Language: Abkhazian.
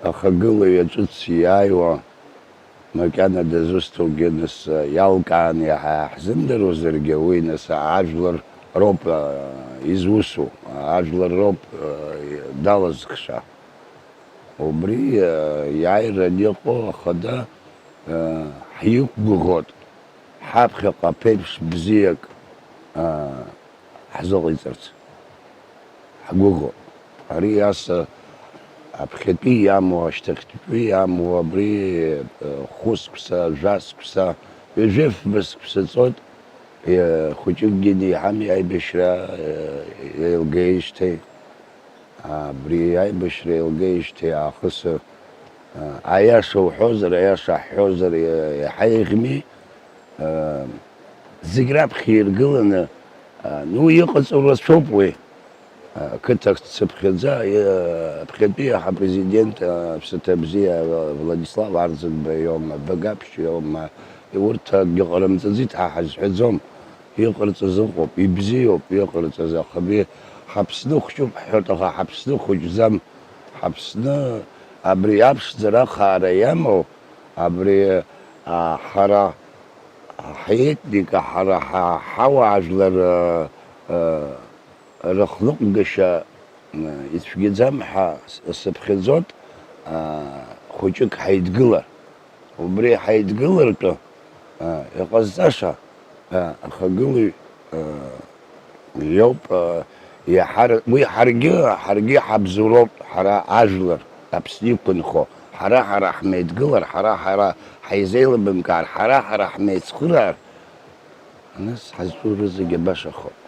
ахагылаҩ ҿыц иааиуа макьана дазусҭоугьы нас иалкааны ҳзымдыруазаргьы уи нас ажәлар роуп изусу, ажәлар роуп далазкша. Убри иааиран иҟоу ахада ҳиқәгәыӷот ҳаԥхьаҟа ԥеиԥш бзиак ҳзыҟаиҵарц ҳгәыӷоуп. Ари аса аԥхьатәи иамоу, ашьҭахьтәи иамоу абри хәысқәса, жәасқәса, ҩажәа-фбасқәса ҵоит хәыҷыкгьы неиҳам аибашьра еилгеижьҭеи. Абри аибашьра еилгеижьҭеи аахыс аиаша уҳәозар, аиаша ҳҳәозар иаҳа еиӷьми, зегь раԥхьа иргыланы, иҟаҵоу рацәоуп уи. Қыҭак дцыԥхьаӡа аԥхьатәи ҳапрезидент аԥсаҭа бзиа Владислав Арӡынба иоума, Багаԥшь иоума, урҭ акгьы ҟарымҵаӡеит ҳа ҳазҳәаӡом. Иҟарҵаз ыҟоуп, ибзиоуп иҟарҵаз, аха ҳаԥсны хәҷуп ҳҳәоит, аха ҳаԥсны хәыҷӡам. Ҳаԥсны абри аԥшӡара ахаара иамоу, абри ҳара ҳетника, ҳара ҳауаажәлар рыхныҟәгашьа ицәгьаӡам ҳәа сыԥхьаӡоит, хәыҷык ҳаидгылар. Убри ҳаидгылартәы иҟазҵаша ахагылаҩ иоуп. Уи ҳаргьы ҳабзоуроуп, ҳара ажәлар Аԥсны иқәынхо. Ҳара ҳмеидгылар, ҳара ҳаизеилыбымкаар, ҳара ҳмеицхыраар, нас ҳазҿу рызегьы башахоит.